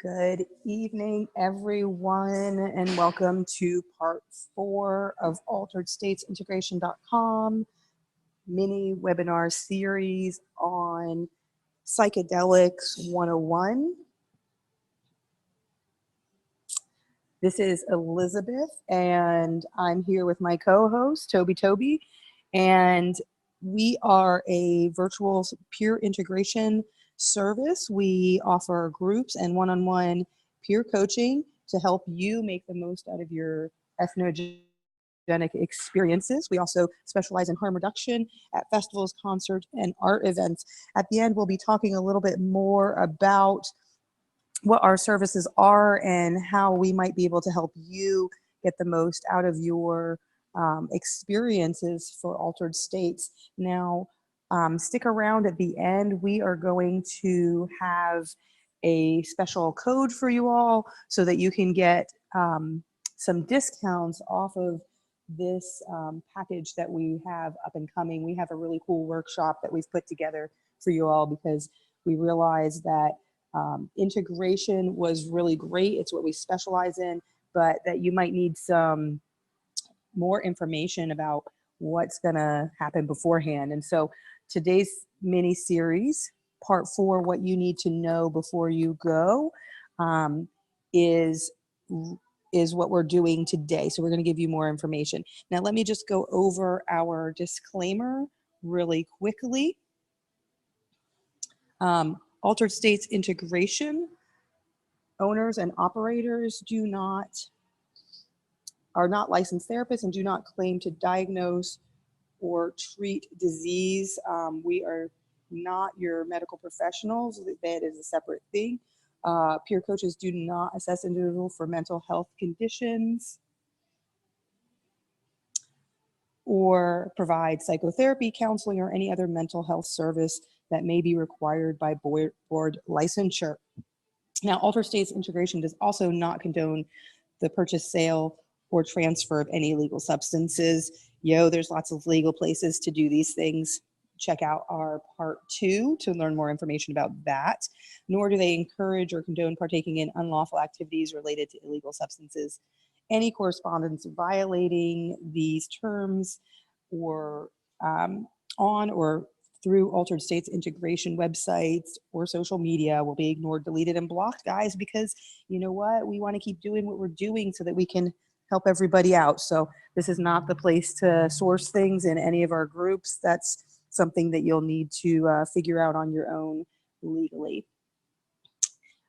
Good evening, everyone, and welcome to part 4 of alteredstatesintegration.com mini webinar series on Psychedelics 101. This is Elizabeth, and I'm here with my co-host, Toby, and we are a virtual peer integration service. We offer groups and one-on-one peer coaching to help you make the most out of your ethnogenic experiences. We also specialize in harm reduction at festivals, concerts, and art events. At the end, we'll be talking a little bit more about what our services are and how we might be able to help you get the most out of your experiences for altered states. Now, stick around at the end. We are going to have a special code for you all so that you can get some discounts off of this package that we have up and coming. We have a really cool workshop that we've put together for you all because we realize that integration was really great. It's what we specialize in, but that you might need some more information about what's going to happen beforehand. And so today's mini series, part 4, what you need to know before you go, is what we're doing today. So we're going to give you more information. Now, let me just go over our disclaimer really quickly. Altered states integration, owners and operators are not licensed therapists and do not claim to diagnose or treat disease. We are not your medical professionals. That is a separate thing. Peer coaches do not assess individuals for mental health conditions or provide psychotherapy, counseling, or any other mental health service that may be required by board licensure. Now, altered states integration does also not condone the purchase, sale, or transfer of any illegal substances. There's lots of legal places to do these things. Check out our part 2 to learn more information about that. Nor do they encourage or condone partaking in unlawful activities related to illegal substances. Any correspondence violating these terms or on or through altered states integration websites or social media will be ignored, deleted, and blocked, guys, because you know what? We want to keep doing what we're doing so that we can help everybody out. So this is not the place to source things in any of our groups. That's something that you'll need to figure out on your own legally.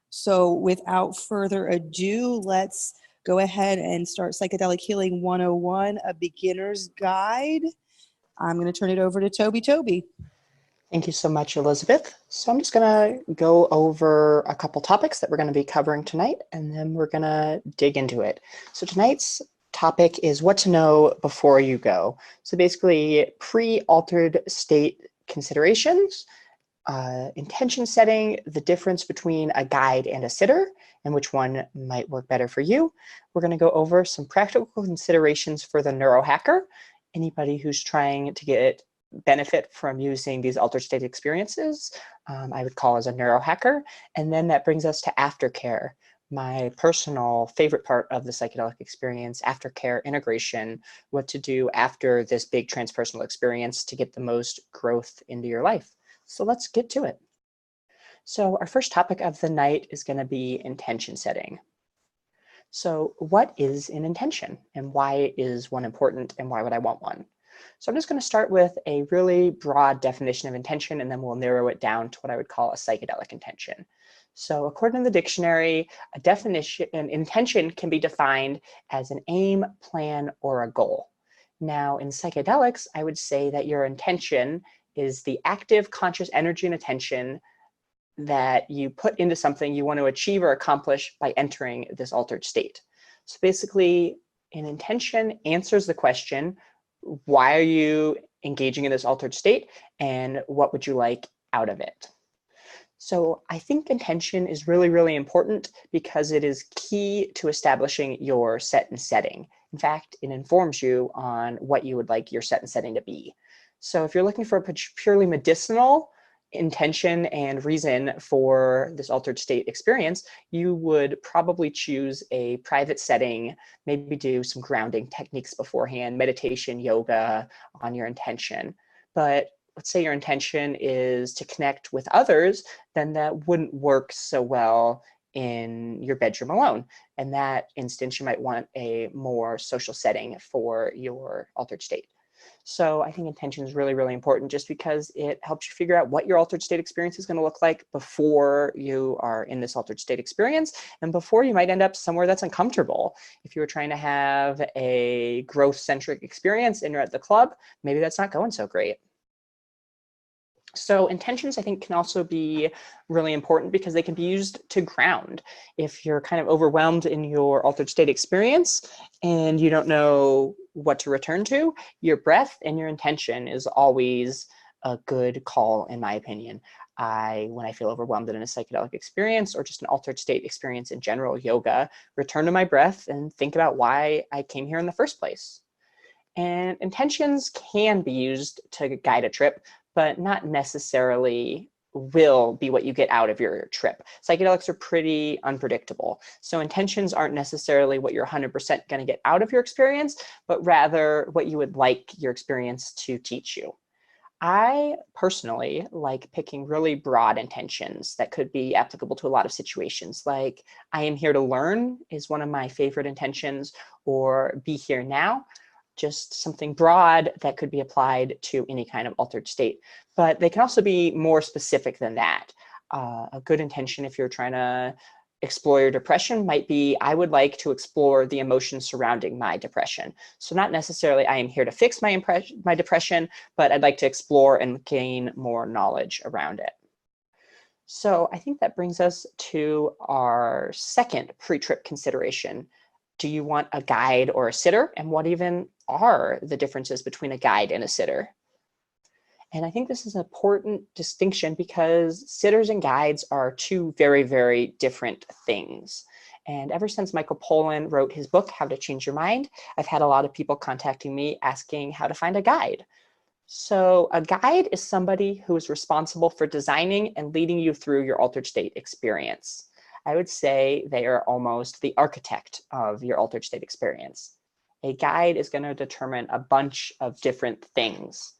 So without further ado, let's go ahead and start Psychedelic Healing 101, a beginner's guide. I'm going to turn it over to Toby. Thank you so much, Elizabeth. So I'm just going to go over a couple topics that we're going to be covering tonight, and then we're going to dig into it. So tonight's topic is what to know before you go. So basically, pre-altered state considerations, intention setting, the difference between a guide and a sitter, and which one might work better for you. We're going to go over some practical considerations for the neurohacker, anybody who's trying to get benefit from using these altered state experiences, I would call as a neurohacker. And then that brings us to aftercare, my personal favorite part of the psychedelic experience, aftercare integration, what to do after this big transpersonal experience to get the most growth into your life. So let's get to it. So our first topic of the night is going to be intention setting. So what is an intention and why is one important and why would I want one? So I'm just going to start with a really broad definition of intention, and then we'll narrow it down to what I would call a psychedelic intention. So according to the dictionary, an intention can be defined as an aim, plan, or a goal. Now, in psychedelics, I would say that your intention is the active, conscious energy and attention that you put into something you want to achieve or accomplish by entering this altered state. So basically, an intention answers the question, why are you engaging in this altered state, and what would you like out of it? So I think intention is really, really important because it is key to establishing your set and setting. In fact, it informs you on what you would like your set and setting to be. So if you're looking for a purely medicinal intention and reason for this altered state experience, you would probably choose a private setting, maybe do some grounding techniques beforehand, meditation, yoga on your intention. But let's say your intention is to connect with others, then that wouldn't work so well in your bedroom alone. In that instance, you might want a more social setting for your altered state. So I think intention is really, really important just because it helps you figure out what your altered state experience is going to look like before you are in this altered state experience and before you might end up somewhere that's uncomfortable. If you were trying to have a growth-centric experience and you're at the club, maybe that's not going so great. So intentions, I think, can also be really important because they can be used to ground. If you're kind of overwhelmed in your altered state experience and you don't know what to return to, your breath and your intention is always a good call, in my opinion. When I feel overwhelmed in a psychedelic experience or just an altered state experience in general, yoga, return to my breath and think about why I came here in the first place. And intentions can be used to guide a trip, but not necessarily will be what you get out of your trip. Psychedelics are pretty unpredictable. So intentions aren't necessarily what you're 100% going to get out of your experience, but rather what you would like your experience to teach you. I personally like picking really broad intentions that could be applicable to a lot of situations. Like, I am here to learn is one of my favorite intentions, or be here now. Just something broad that could be applied to any kind of altered state. But they can also be more specific than that. A good intention, if you're trying to explore your depression, might be, I would like to explore the emotions surrounding my depression. So not necessarily, I am here to fix my depression, but I'd like to explore and gain more knowledge around it. So I think that brings us to our second pre-trip consideration. Do you want a guide or a sitter? And what even are the differences between a guide and a sitter? And I think this is an important distinction because sitters and guides are two very, very different things. And ever since Michael Pollan wrote his book, How to Change Your Mind, I've had a lot of people contacting me asking how to find a guide. So a guide is somebody who is responsible for designing and leading you through your altered state experience. I would say they are almost the architect of your altered state experience. A guide is going to determine a bunch of different things.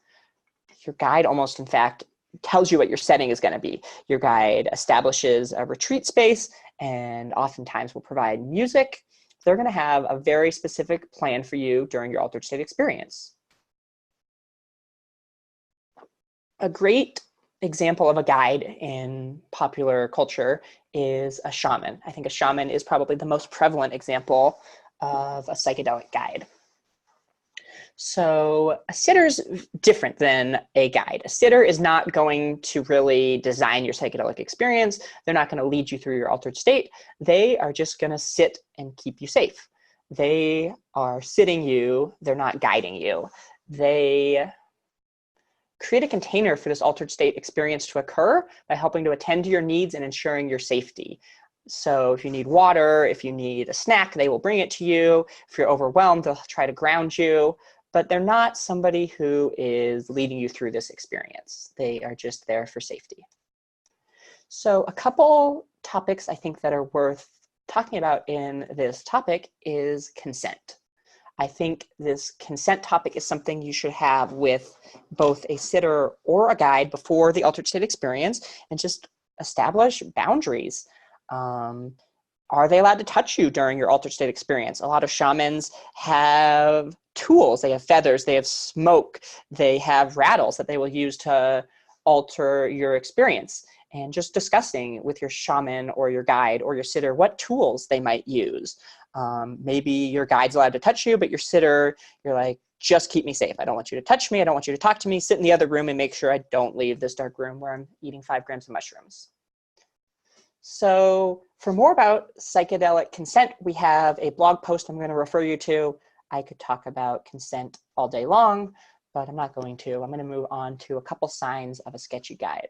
Your guide almost, in fact, tells you what your setting is going to be. Your guide establishes a retreat space and oftentimes will provide music. They're going to have a very specific plan for you during your altered state experience. A great example of a guide in popular culture is a shaman. I think a shaman is probably the most prevalent example of a psychedelic guide. So a sitter's different than a guide. A sitter is not going to really design your psychedelic experience. They're not going to lead you through your altered state. They are just going to sit and keep you safe. They are sitting you. They're not guiding you. They create a container for this altered state experience to occur by helping to attend to your needs and ensuring your safety. So if you need water, if you need a snack, they will bring it to you. If you're overwhelmed, they'll try to ground you. But they're not somebody who is leading you through this experience. They are just there for safety. So a couple topics I think that are worth talking about in this topic is consent. I think this consent topic is something you should have with both a sitter or a guide before the altered state experience, and just establish boundaries. Are they allowed to touch you during your altered state experience? A lot of shamans have tools. They have feathers, they have smoke, they have rattles that they will use to alter your experience. And just discussing with your shaman or your guide or your sitter what tools they might use. Maybe your guide's allowed to touch you, but your sitter, you're like, just keep me safe. I don't want you to touch me. I don't want you to talk to me. Sit in the other room and make sure I don't leave this dark room where I'm eating 5 grams of mushrooms. So for more about psychedelic consent, we have a blog post I'm going to refer you to. I could talk about consent all day long, but I'm not going to. I'm going to move on to a couple signs of a sketchy guide.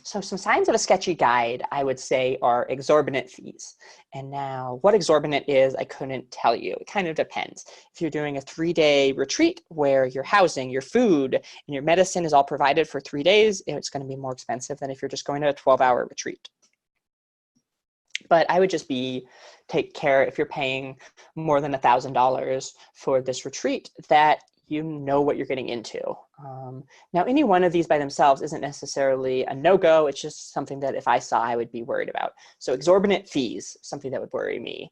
So some signs of a sketchy guide, I would say, are exorbitant fees. And now what exorbitant is, I couldn't tell you. It kind of depends. If you're doing a 3-day retreat where your housing, your food, and your medicine is all provided for 3 days, it's going to be more expensive than if you're just going to a 12-hour retreat. But I would just take care, if you're paying more than $1,000 for this retreat, that you know what you're getting into. Now, any one of these by themselves isn't necessarily a no-go. It's just something that if I saw, I would be worried about. So exorbitant fees, something that would worry me.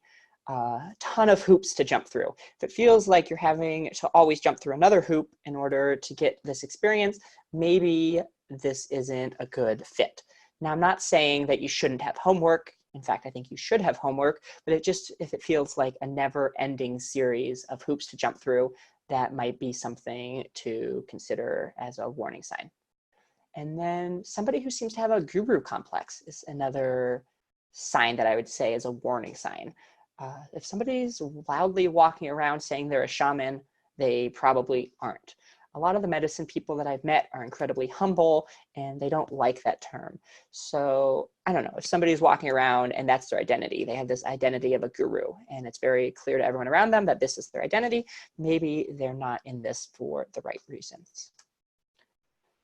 A ton of hoops to jump through. If it feels like you're having to always jump through another hoop in order to get this experience, maybe this isn't a good fit. Now, I'm not saying that you shouldn't have homework. In fact, I think you should have homework, but if it feels like a never-ending series of hoops to jump through, that might be something to consider as a warning sign. And then somebody who seems to have a guru complex is another sign that I would say is a warning sign. If somebody's loudly walking around saying they're a shaman, they probably aren't. A lot of the medicine people that I've met are incredibly humble and they don't like that term. So I don't know, if somebody's walking around and that's their identity, they have this identity of a guru and it's very clear to everyone around them that this is their identity, maybe they're not in this for the right reasons.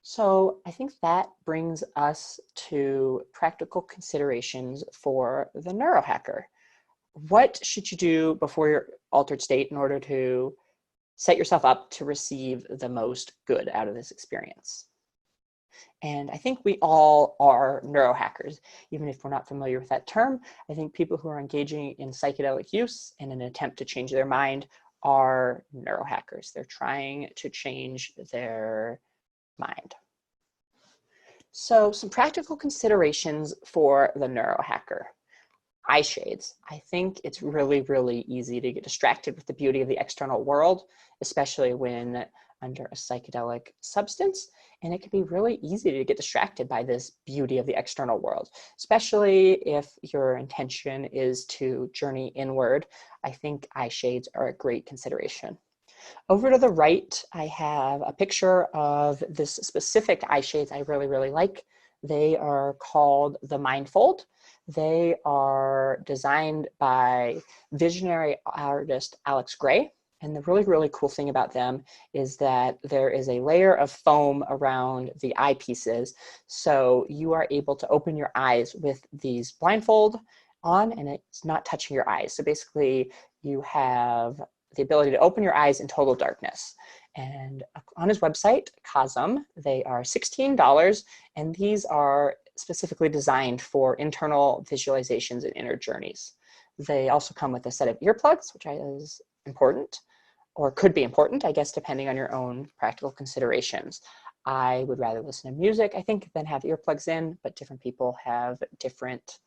So I think that brings us to practical considerations for the neurohacker. What should you do before your altered state in order to set yourself up to receive the most good out of this experience? And I think we all are neurohackers, even if we're not familiar with that term. I think people who are engaging in psychedelic use in an attempt to change their mind are neurohackers. They're trying to change their mind. So some practical considerations for the neurohacker. Eye shades. I think it's really, really easy to get distracted with the beauty of the external world, especially when under a psychedelic substance. And it can be really easy to get distracted by this beauty of the external world, especially if your intention is to journey inward. I think eye shades are a great consideration. Over to the right, I have a picture of this specific eye shades I really, really like. They are called the Mindfold. They are designed by visionary artist Alex Gray. And the really, really cool thing about them is that there is a layer of foam around the eyepieces. So you are able to open your eyes with these blindfold on and it's not touching your eyes. So basically you have the ability to open your eyes in total darkness. And on his website, Cosm, they are $16, and these are specifically designed for internal visualizations and inner journeys. They also come with a set of earplugs, which is important, or could be important, I guess, depending on your own practical considerations. I would rather listen to music, I think, than have earplugs in, but different people have different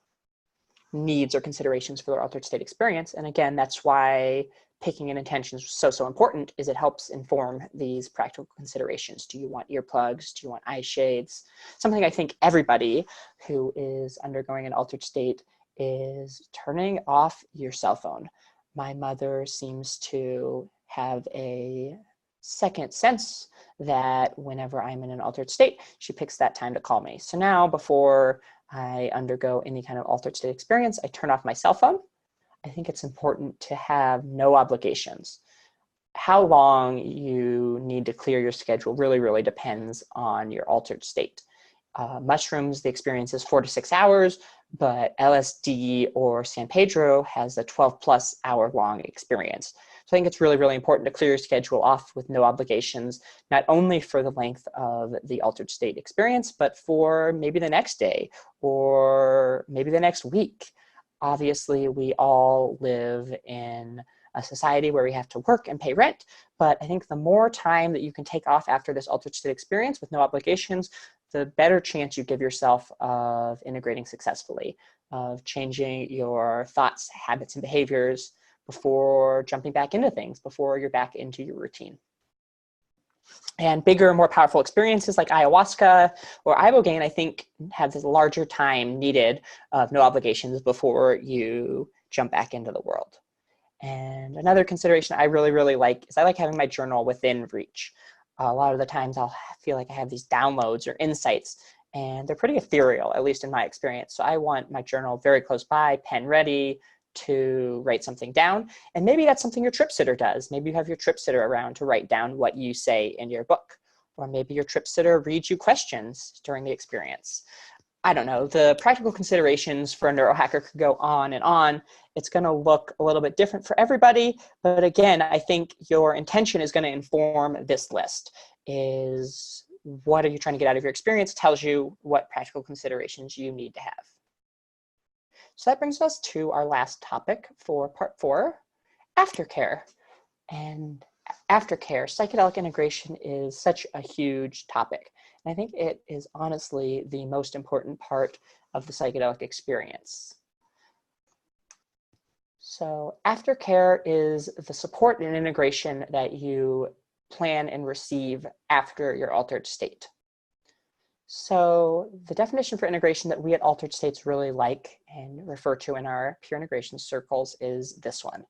needs or considerations for their altered state experience. And again, that's why picking an intention is so important, is it helps inform these practical considerations. Do you want earplugs? Do you want eye shades? Something I think everybody who is undergoing an altered state is turning off your cell phone. My mother seems to have a second sense that whenever I'm in an altered state, she picks that time to call me. So now before I undergo any kind of altered state experience, I turn off my cell phone. I think it's important to have no obligations. How long you need to clear your schedule really, really depends on your altered state. Mushrooms, the experience is 4 to 6 hours, but LSD or San Pedro has a 12+ hour long experience. So I think it's really, really important to clear your schedule off with no obligations, not only for the length of the altered state experience, but for maybe the next day or maybe the next week. Obviously, we all live in a society where we have to work and pay rent, but I think the more time that you can take off after this altered state experience with no obligations, the better chance you give yourself of integrating successfully, of changing your thoughts, habits, and behaviors before jumping back into things, before you're back into your routine. And bigger, more powerful experiences like ayahuasca or ibogaine, I think, have this larger time needed of no obligations before you jump back into the world. And another consideration I really, really like is I like having my journal within reach. A lot of the times I'll feel like I have these downloads or insights, and they're pretty ethereal, at least in my experience. So I want my journal very close by, pen ready to write something down. And maybe that's something your trip sitter does. Maybe you have your trip sitter around to write down what you say in your book. Or maybe your trip sitter reads you questions during the experience. I don't know, the practical considerations for a neurohacker could go on and on. It's going to look a little bit different for everybody. But again, I think your intention is going to inform this list. Is what are you trying to get out of your experience tells you what practical considerations you need to have. So that brings us to our last topic for part 4, aftercare. And aftercare, psychedelic integration is such a huge topic. And I think it is honestly the most important part of the psychedelic experience. So aftercare is the support and integration that you plan and receive after your altered state. So the definition for integration that we at Altered States really like and refer to in our peer integration circles is this one.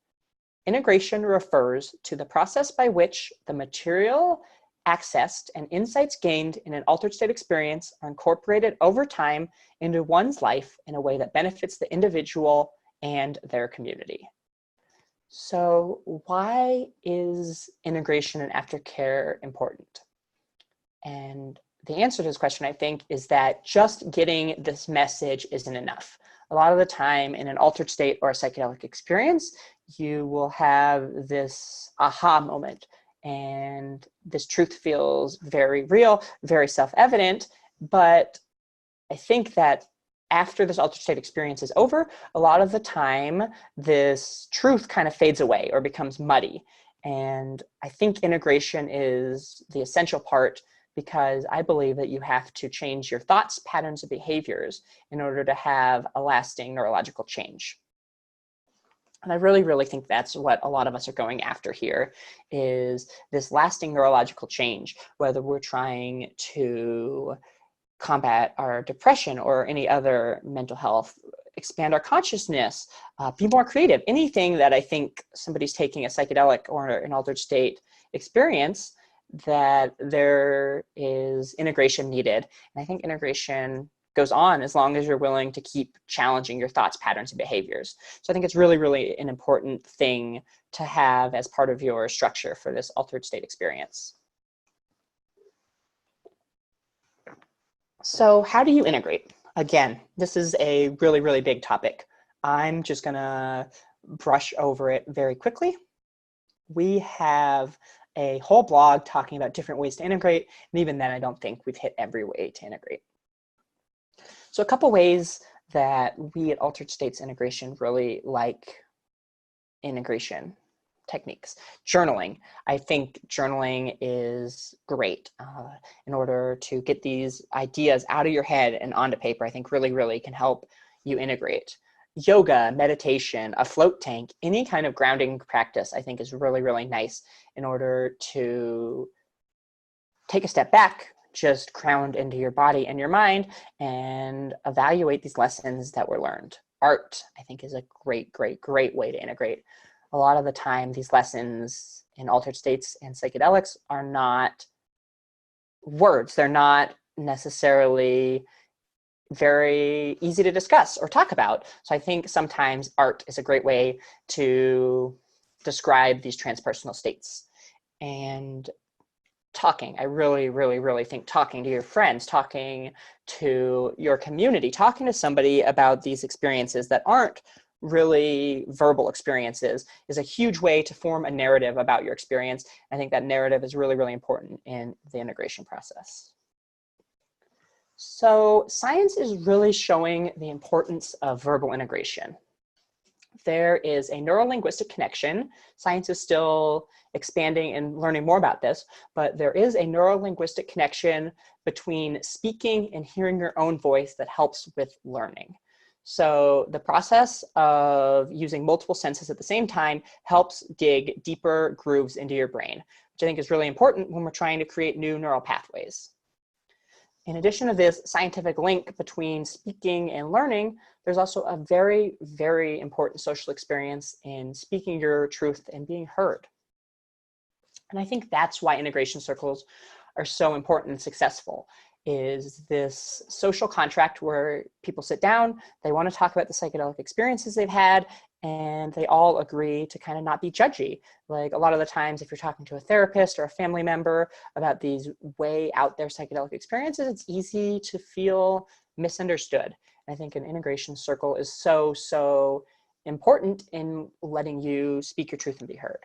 Integration refers to the process by which the material accessed and insights gained in an altered state experience are incorporated over time into one's life in a way that benefits the individual and their community. So why is integration and aftercare important? And the answer to this question, I think, is that just getting this message isn't enough. A lot of the time in an altered state or a psychedelic experience, you will have this aha moment, and this truth feels very real, very self-evident. But I think that after this altered state experience is over, a lot of the time, this truth kind of fades away or becomes muddy. And I think integration is the essential part, because I believe that you have to change your thoughts, patterns, and behaviors in order to have a lasting neurological change. And I really, really think that's what a lot of us are going after here, is this lasting neurological change, whether we're trying to combat our depression or any other mental health, expand our consciousness, be more creative, anything that I think somebody's taking a psychedelic or an altered state experience, that there is integration needed. And I think integration goes on as long as you're willing to keep challenging your thoughts, patterns, and behaviors. So I think it's really, really an important thing to have as part of your structure for this altered state experience. So how do you integrate? Again, this is a really, really big topic. I'm just gonna brush over it very quickly. We have a whole blog talking about different ways to integrate, and even then I don't think we've hit every way to integrate. So a couple ways that we at Altered States Integration really like integration techniques. Journaling. I think journaling is great in order to get these ideas out of your head and onto paper. I think really, really can help you integrate. Yoga, meditation, a float tank, any kind of grounding practice I think is really, really nice in order to take a step back, just ground into your body and your mind and evaluate these lessons that were learned. Art, I think, is a great, great, great way to integrate. A lot of the time, these lessons in altered states and psychedelics are not words. They're not necessarily very easy to discuss or talk about. So I think sometimes art is a great way to describe these transpersonal states. And talking, I really, really, really think talking to your friends, talking to your community, talking to somebody about these experiences that aren't really verbal experiences is a huge way to form a narrative about your experience. I think that narrative is really, really important in the integration process. So science is really showing the importance of verbal integration. There is a neurolinguistic connection. Science is still expanding and learning more about this, but there is a neurolinguistic connection between speaking and hearing your own voice that helps with learning. So the process of using multiple senses at the same time helps dig deeper grooves into your brain, which I think is really important when we're trying to create new neural pathways. In addition to this scientific link between speaking and learning, there's also a very, very important social experience in speaking your truth and being heard. And I think that's why integration circles are so important and successful, is this social contract where people sit down, they want to talk about the psychedelic experiences they've had, and they all agree to kind of not be judgy. Like a lot of the times, if you're talking to a therapist or a family member about these way out there psychedelic experiences, it's easy to feel misunderstood. And I think an integration circle is so important in letting you speak your truth and be heard.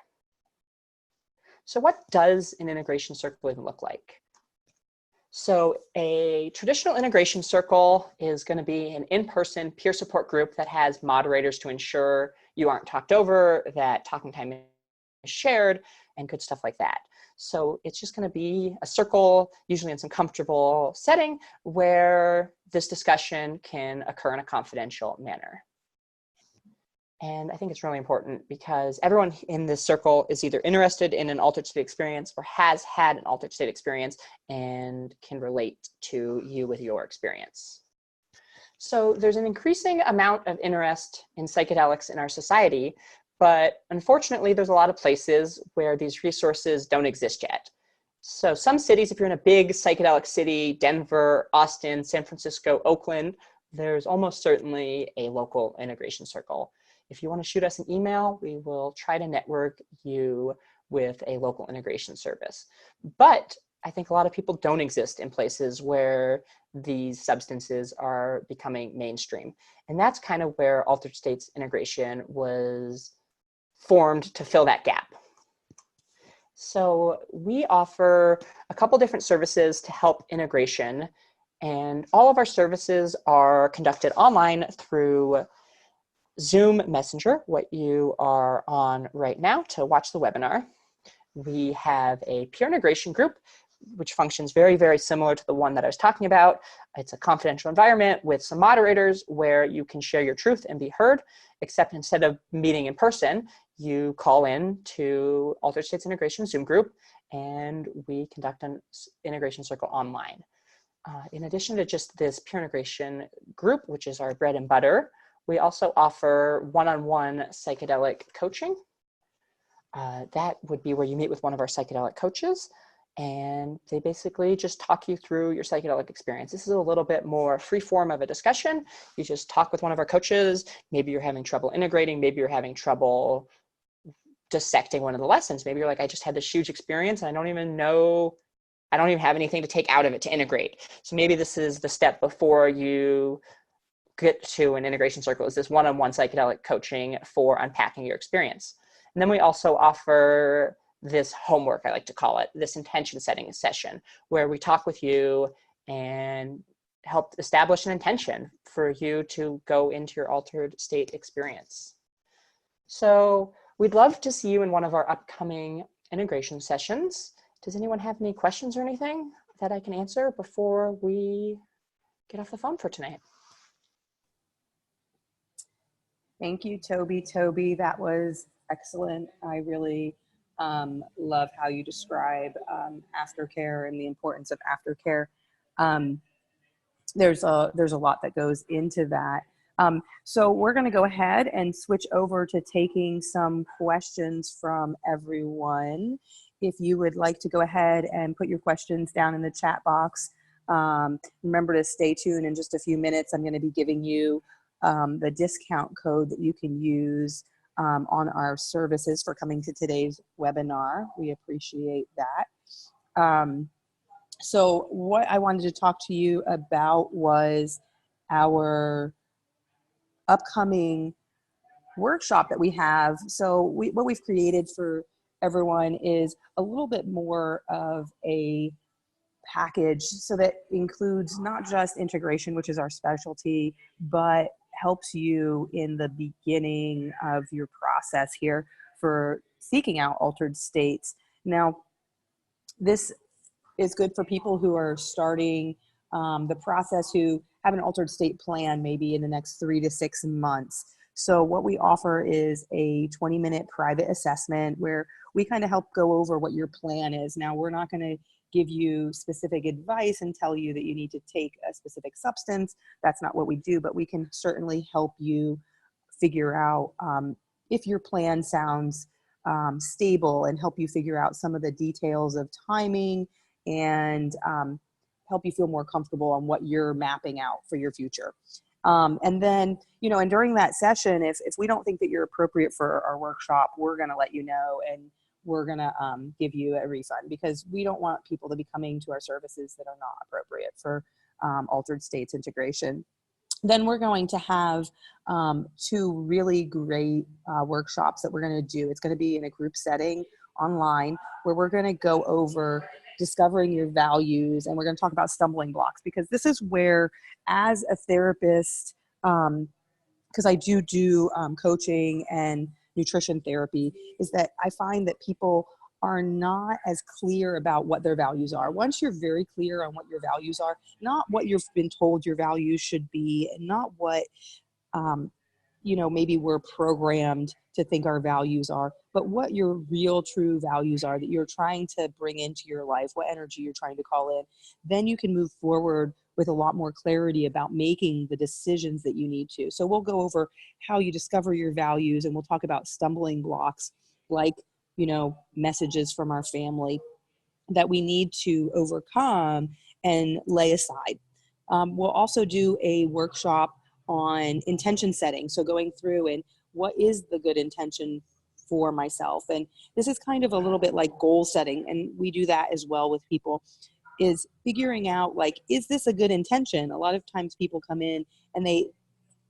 So what does an integration circle even look like? So a traditional integration circle is going to be an in-person peer support group that has moderators to ensure you aren't talked over, that talking time is shared, and good stuff like that. So it's just going to be a circle, usually in some comfortable setting, where this discussion can occur in a confidential manner. And I think it's really important because everyone in this circle is either interested in an altered state experience or has had an altered state experience and can relate to you with your experience. So there's an increasing amount of interest in psychedelics in our society, but unfortunately, there's a lot of places where these resources don't exist yet. So some cities, if you're in a big psychedelic city, Denver, Austin, San Francisco, Oakland, there's almost certainly a local integration circle. If you want to shoot us an email, we will try to network you with a local integration service. But I think a lot of people don't exist in places where these substances are becoming mainstream. And that's kind of where altered states integration was formed to fill that gap. So we offer a couple different services to help integration. And all of our services are conducted online through Zoom Messenger, what you are on right now to watch the webinar. We have a peer integration group, which functions very similar to the one that I was talking about. It's a confidential environment with some moderators where you can share your truth and be heard, except instead of meeting in person, you call in to Altered States Integration Zoom group, and we conduct an integration circle online. In addition to just this peer integration group, which is our bread and butter, we also offer one-on-one psychedelic coaching. That would be where you meet with one of our psychedelic coaches, and they basically just talk you through your psychedelic experience. This is a little bit more free form of a discussion. You just talk with one of our coaches. Maybe you're having trouble integrating. Maybe you're having trouble dissecting one of the lessons. Maybe you're like, I just had this huge experience and I don't even have anything to take out of it to integrate. So maybe this is the step before you get to an integration circle, is this one-on-one psychedelic coaching for unpacking your experience. And then we also offer this homework, I like to call it, this intention setting session, where we talk with you and help establish an intention for you to go into your altered state experience. So we'd love to see you in one of our upcoming integration sessions. Does anyone have any questions or anything that I can answer before we get off the phone for tonight? Thank you, Toby. That was excellent. I really love how you describe aftercare and the importance of aftercare. There's a lot that goes into that. So we're going to go ahead and switch over to taking some questions from everyone. If you would like to go ahead and put your questions down in the chat box, remember to stay tuned. In just a few minutes, I'm going to be giving you the discount code that you can use on our services for coming to today's webinar. We appreciate that. So what I wanted to talk to you about was our upcoming workshop that we have. So what we've created for everyone is a little bit more of a package, so that includes not just integration, which is our specialty, but helps you in the beginning of your process here for seeking out altered states. Now, this is good for people who are starting the process, who have an altered state plan maybe in the next 3 to 6 months. So what we offer is a 20-minute private assessment where we kind of help go over what your plan is. Now, we're not going to give you specific advice and tell you that you need to take a specific substance. That's not what we do, but we can certainly help you figure out if your plan sounds stable, and help you figure out some of the details of timing and help you feel more comfortable on what you're mapping out for your future. And then, and during that session, if we don't think that you're appropriate for our workshop, we're going to let you know, and we're going to give you a refund, because we don't want people to be coming to our services that are not appropriate for altered states integration. Then we're going to have 2 really great workshops that we're going to do. It's going to be in a group setting online, where we're going to go over discovering your values, and we're going to talk about stumbling blocks, because this is where, as a therapist, because I do coaching and nutrition therapy, is that I find that people are not as clear about what their values are. Once you're very clear on what your values are, not what you've been told your values should be, and not what maybe we're programmed to think our values are, but what your real true values are that you're trying to bring into your life, what energy you're trying to call in, then you can move forward with a lot more clarity about making the decisions that you need to. So we'll go over how you discover your values, and we'll talk about stumbling blocks, like, messages from our family that we need to overcome and lay aside. We'll also do a workshop on intention setting. So going through and what is the good intention for myself. And this is kind of a little bit like goal setting. And we do that as well with people, is figuring out, like, is this a good intention? A lot of times people come in and the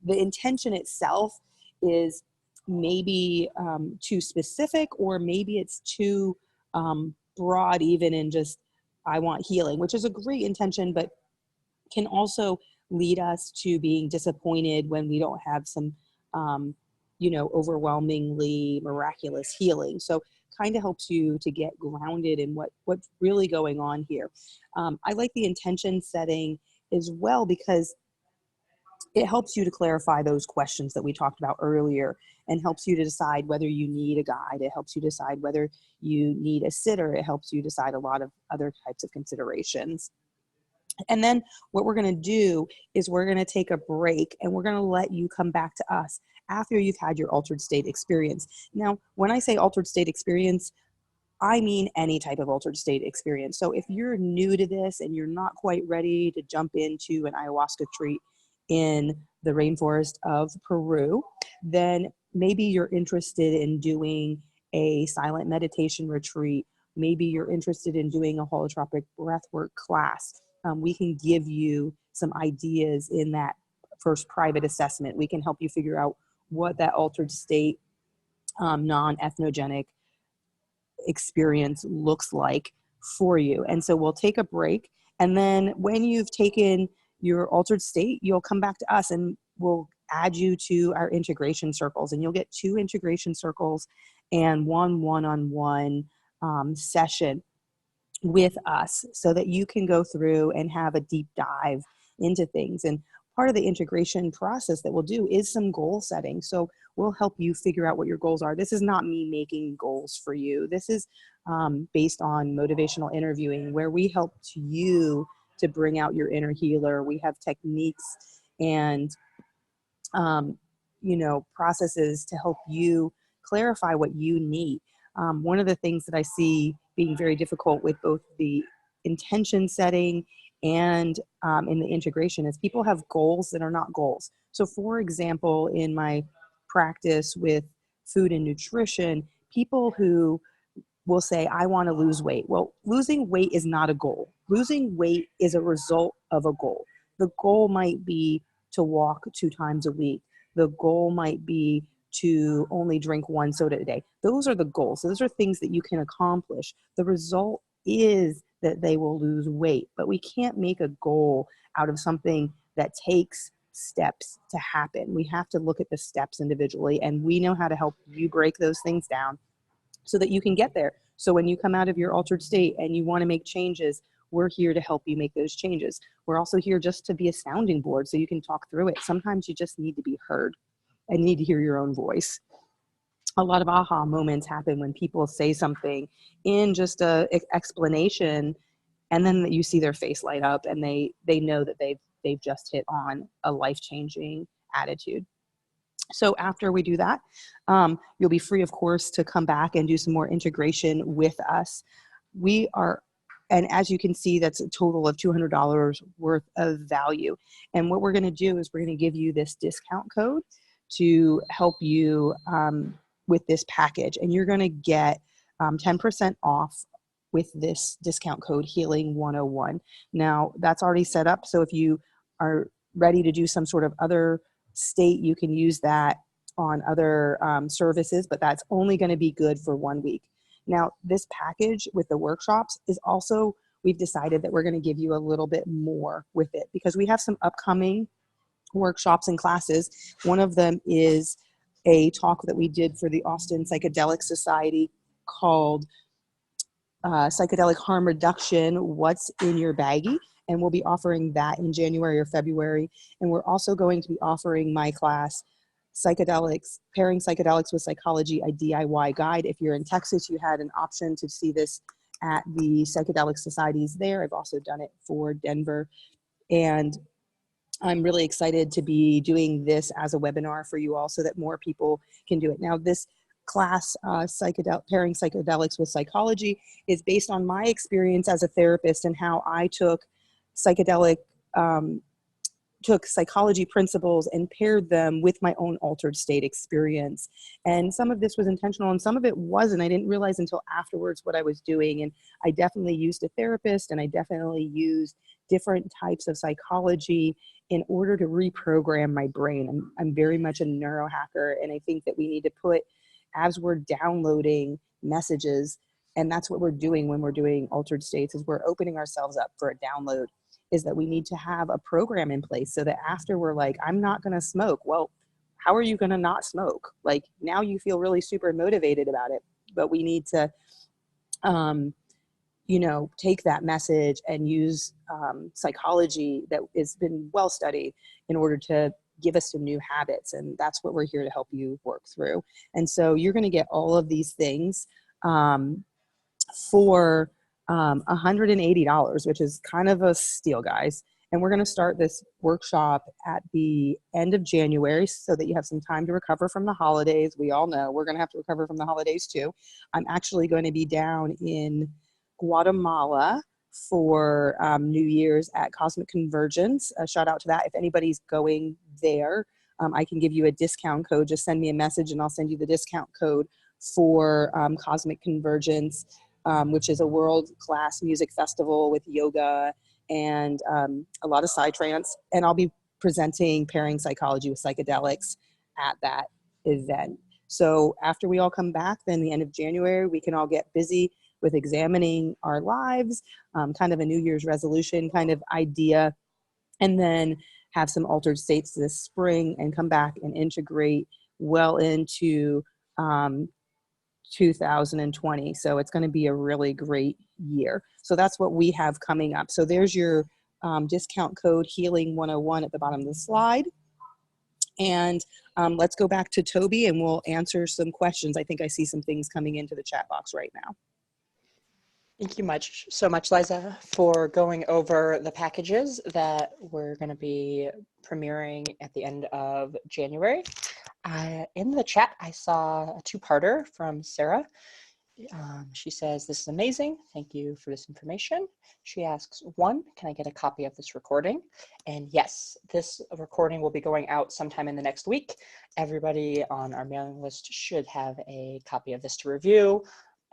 intention itself is maybe too specific, or maybe it's too broad, even in just, I want healing, which is a great intention, but can also lead us to being disappointed when we don't have some, overwhelmingly miraculous healing. So kind of helps you to get grounded in what's really going on here. I like the intention setting as well, because it helps you to clarify those questions that we talked about earlier, and helps you to decide whether you need a guide. It helps you decide whether you need a sitter. It helps you decide a lot of other types of considerations. And then what we're going to do is we're going to take a break, and we're going to let you come back to us after you've had your altered state experience. Now, when I say altered state experience, I mean any type of altered state experience. So if you're new to this and you're not quite ready to jump into an ayahuasca treat in the rainforest of Peru, then maybe you're interested in doing a silent meditation retreat. Maybe you're interested in doing a holotropic breathwork class. We can give you some ideas in that first private assessment. We can help you figure out what that altered state, non-ethnogenic experience looks like for you. And so we'll take a break. And then when you've taken your altered state, you'll come back to us, and we'll add you to our integration circles. And you'll get 2 integration circles and 1 one-on-one session with us, so that you can go through and have a deep dive into things. And part of the integration process that we'll do is some goal setting. So we'll help you figure out what your goals are. This is not me making goals for you. This is based on motivational interviewing, where we help you to bring out your inner healer. We have techniques and processes to help you clarify what you need. One of the things that I see being very difficult with both the intention setting and in the integration is people have goals that are not goals. So for example, in my practice with food and nutrition, people who will say, I want to lose weight. Well, losing weight is not a goal. Losing weight is a result of a goal. The goal might be to walk 2 times a week. The goal might be to only drink 1 soda a day. Those are the goals. So those are things that you can accomplish. The result is that they will lose weight, but we can't make a goal out of something that takes steps to happen. We have to look at the steps individually, and we know how to help you break those things down so that you can get there. So when you come out of your altered state and you want to make changes, we're here to help you make those changes. We're also here just to be a sounding board so you can talk through it. Sometimes you just need to be heard and need to hear your own voice. A lot of aha moments happen when people say something in just a explanation, and then you see their face light up, and they know that they've just hit on a life-changing attitude. So after we do that, you'll be free, of course, to come back and do some more integration with us. We are And as you can see, that's a total of $200 worth of value. And what we're going to do is we're going to give you this discount code to help you with this package. And you're going to get 10% off with this discount code Healing 101. Now, that's already set up. So if you are ready to do some sort of other state, you can use that on other services, but that's only going to be good for 1 week. Now, this package with the workshops is also, we've decided that we're going to give you a little bit more with it because we have some upcoming workshops and classes. One of them is a talk that we did for the Austin Psychedelic Society called Psychedelic Harm Reduction, What's in Your Baggie? And we'll be offering that in January or February. And we're also going to be offering my class, Psychedelics, Pairing Psychedelics with Psychology, a DIY guide. If you're in Texas, you had an option to see this at the Psychedelic Societies there. I've also done it for Denver. And I'm really excited to be doing this as a webinar for you all so that more people can do it. Now, this class, Pairing Psychedelics with Psychology, is based on my experience as a therapist and how I took psychology principles and paired them with my own altered state experience. And some of this was intentional and some of it wasn't. I didn't realize until afterwards what I was doing. And I definitely used a therapist and I definitely used different types of psychology in order to reprogram my brain. I'm very much a neurohacker, and I think that we need to put, as we're downloading messages, and that's what we're doing when we're doing altered states, is we're opening ourselves up for a download, is that we need to have a program in place so that after we're like, I'm not going to smoke. Well, how are you going to not smoke? Like, now you feel really super motivated about it, but we need to, take that message and use psychology that has been well studied in order to give us some new habits. And that's what we're here to help you work through. And so you're going to get all of these things for $180, which is kind of a steal, guys. And we're going to start this workshop at the end of January so that you have some time to recover from the holidays. We all know we're going to have to recover from the holidays too. I'm actually going to be down in Guatemala for New Year's at Cosmic Convergence. A shout out to that. If anybody's going there, I can give you a discount code. Just send me a message and I'll send you the discount code for Cosmic Convergence, which is a world-class music festival with yoga and a lot of psytrance. And I'll be presenting Pairing Psychology with Psychedelics at that event. So after we all come back, then the end of January, we can all get busy with examining our lives, kind of a New Year's resolution kind of idea, and then have some altered states this spring and come back and integrate well into 2020. So it's going to be a really great year. So that's what we have coming up. So there's your discount code Healing 101 at the bottom of the slide. And let's go back to Toby and we'll answer some questions. I think I see some things coming into the chat box right now. Thank you so much, Liza, for going over the packages that we're going to be premiering at the end of January. In the chat, I saw a two-parter from Sarah. She says, this is amazing. Thank you for this information. She asks, one, can I get a copy of this recording? And yes, this recording will be going out sometime in the next week. Everybody on our mailing list should have a copy of this to review.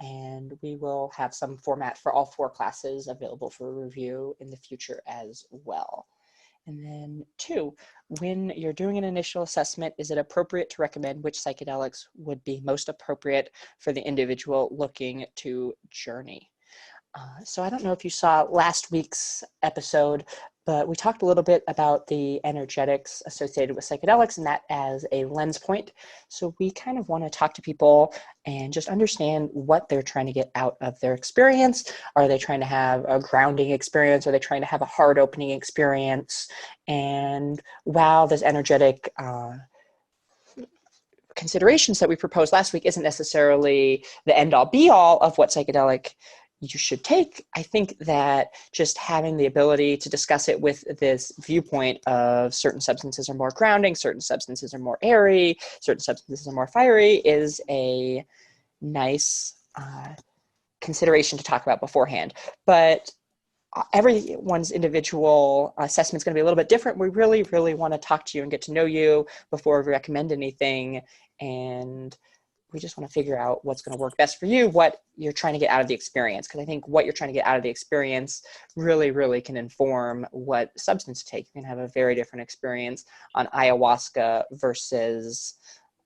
And we will have some format for all 4 classes available for review in the future as well. And then 2, when you're doing an initial assessment, is it appropriate to recommend which psychedelics would be most appropriate for the individual looking to journey? So I don't know if you saw last week's episode, but we talked a little bit about the energetics associated with psychedelics and that as a lens point. So we kind of want to talk to people and just understand what they're trying to get out of their experience. Are they trying to have a grounding experience? Are they trying to have a heart opening experience? And while this energetic considerations that we proposed last week isn't necessarily the end all be all of what psychedelic you should take, I think that just having the ability to discuss it with this viewpoint of certain substances are more grounding, certain substances are more airy, certain substances are more fiery is a nice consideration to talk about beforehand. But everyone's individual assessment is going to be a little bit different. We really, really want to talk to you and get to know you before we recommend anything. And we just want to figure out what's going to work best for you, what you're trying to get out of the experience. Because I think what you're trying to get out of the experience really, really can inform what substance to take. You can have a very different experience on ayahuasca versus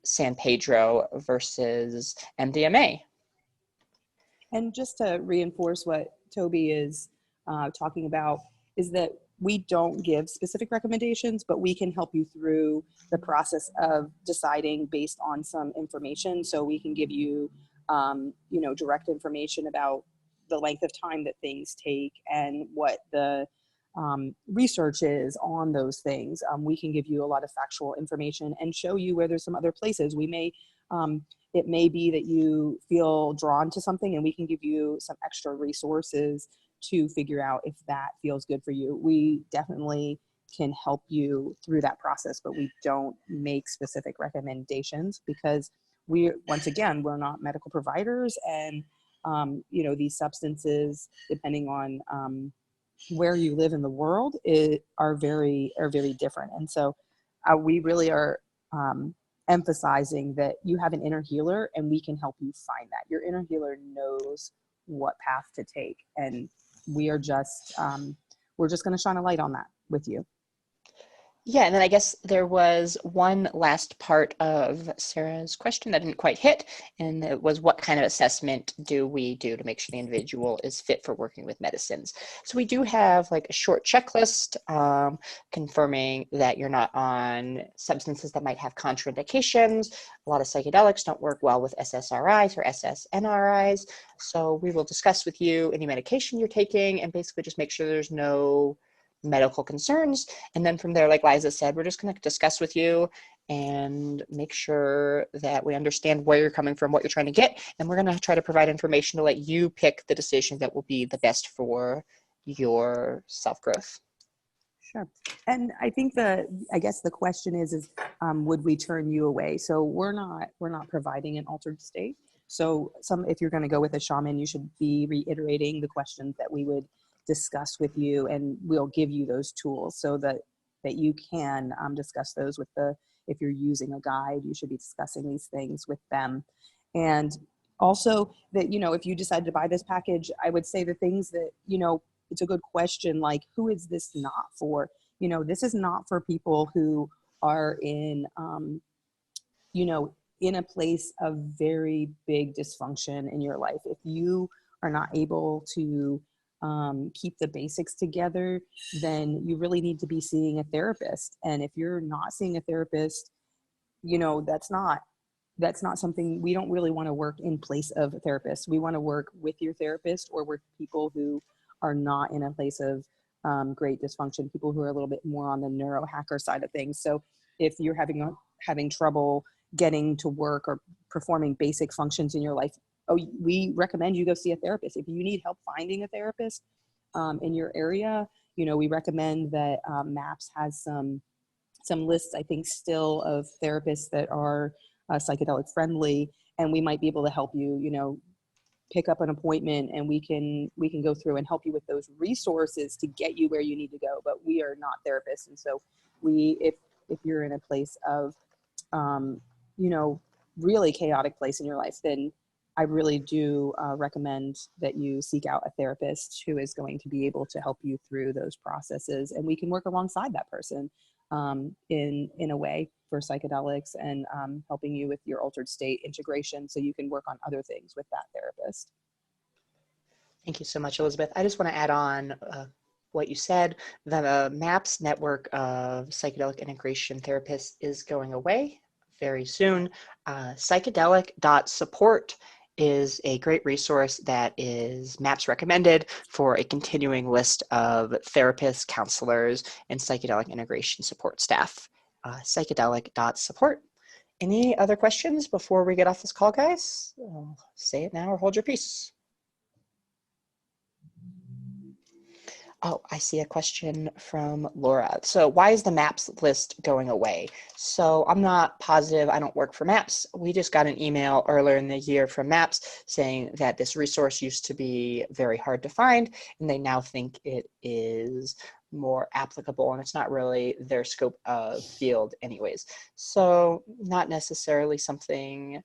San Pedro versus MDMA. And just to reinforce what Toby is talking about, is that we don't give specific recommendations, but we can help you through the process of deciding based on some information. So we can give you, direct information about the length of time that things take and what the research is on those things. We can give you a lot of factual information and show you where there's some other places. We may, it may be that you feel drawn to something and we can give you some extra resources to figure out if that feels good for you. We definitely can help you through that process, but we don't make specific recommendations because once again, we're not medical providers, and these substances, depending on where you live in the world, are very different. And so we really are emphasizing that you have an inner healer and we can help you find that. Your inner healer knows what path to take, and we're just going to shine a light on that with you. Yeah, and then I guess there was one last part of Sarah's question that didn't quite hit, and it was what kind of assessment do we do to make sure the individual is fit for working with medicines? So we do have like a short checklist confirming that you're not on substances that might have contraindications. A lot of psychedelics don't work well with SSRIs or SSNRIs. So we will discuss with you any medication you're taking and basically just make sure there's no medical concerns. And then from there, like Liza said, we're just going to discuss with you and make sure that we understand where you're coming from, what you're trying to get. And we're going to try to provide information to let you pick the decision that will be the best for your self-growth. Sure. And I think I guess the question is would we turn you away? So we're not providing an altered state. So if you're going to go with a shaman, you should be reiterating the questions that we would discuss with you, and we'll give you those tools so that you can discuss those if you're using a guide, you should be discussing these things with them. And also that, if you decide to buy this package, I would say the things that, it's a good question, like, who is this not for? This is not for people who are in, in a place of very big dysfunction in your life. If you are not able to keep the basics together, then you really need to be seeing a therapist. And if you're not seeing a therapist, that's not something. We don't really want to work in place of a therapist. We want to work with your therapist or with people who are not in a place of great dysfunction, people who are a little bit more on the neurohacker side of things. So if you're having trouble getting to work or performing basic functions in your life, we recommend you go see a therapist. If you need help finding a therapist in your area, we recommend that MAPS has some lists, I think, still of therapists that are psychedelic friendly, and we might be able to help you, pick up an appointment, and we can go through and help you with those resources to get you where you need to go. But we are not therapists, and so if you're in a place of really chaotic place in your life, then I really do recommend that you seek out a therapist who is going to be able to help you through those processes, and we can work alongside that person in a way for psychedelics and helping you with your altered state integration, so you can work on other things with that therapist. Thank you so much, Elizabeth. I just want to add on what you said. The MAPS network of psychedelic integration therapists is going away very soon. Psychedelic.support is a great resource that is MAPS recommended for a continuing list of therapists, counselors, and psychedelic integration support staff. Psychedelic.support. Any other questions before we get off this call, guys? Say it now or hold your peace. Oh, I see a question from Laura. So why is the MAPS list going away? So I'm not positive. I don't work for MAPS. We just got an email earlier in the year from MAPS saying that this resource used to be very hard to find, and they now think it is more applicable, and it's not really their scope of field anyways. So not necessarily something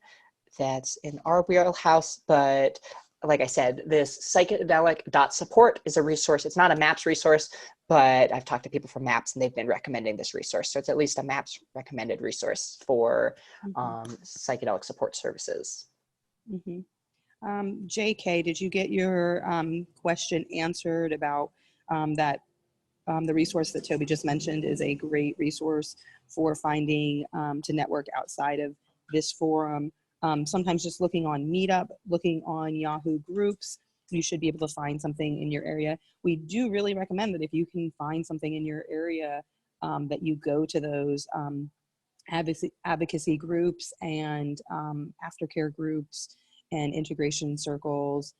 that's in our wheelhouse, but like I said, this psychedelic.support is a resource. It's not a MAPS resource, but I've talked to people from MAPS and they've been recommending this resource. So it's at least a MAPS recommended resource for Mhm. psychedelic support services. Mhm. JK, did you get your question answered about that? The resource that Toby just mentioned is a great resource for finding to network outside of this forum. Sometimes just looking on Meetup, looking on Yahoo groups, you should be able to find something in your area. We do really recommend that if you can find something in your area, that you go to those advocacy groups and aftercare groups and integration circles.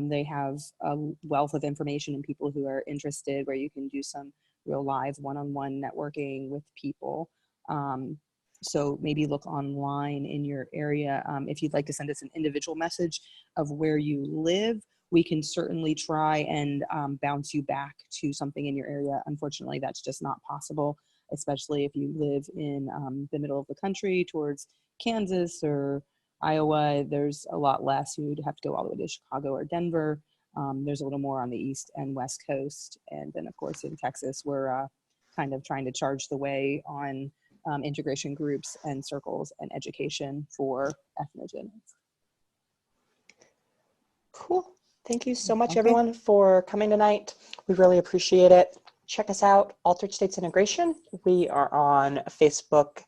They have a wealth of information and people who are interested where you can do some real live one-on-one networking with people. So maybe look online in your area. If you'd like to send us an individual message of where you live, we can certainly try and bounce you back to something in your area. Unfortunately, that's just not possible, especially if you live in the middle of the country towards Kansas or Iowa. There's a lot less. You'd have to go all the way to Chicago or Denver. There's a little more on the East and West Coast. And then, of course, in Texas, we're kind of trying to charge the way on integration groups and circles and education for ethnogenics. Cool. Thank you so much, Okay. everyone, for coming tonight. We really appreciate it. Check us out, Altered States Integration. We are on Facebook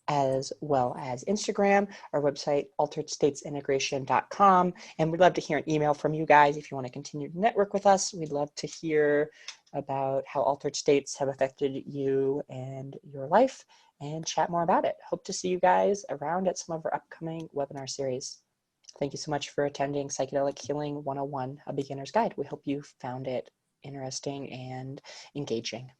as well as Instagram, our website, alteredstatesintegration.com. And we'd love to hear an email from you guys if you want to continue to network with us. We'd love to hear about how altered states have affected you and your life and chat more about it. Hope to see you guys around at some of our upcoming webinar series. Thank you so much for attending Psychedelic Healing 101, A Beginner's Guide. We hope you found it interesting and engaging.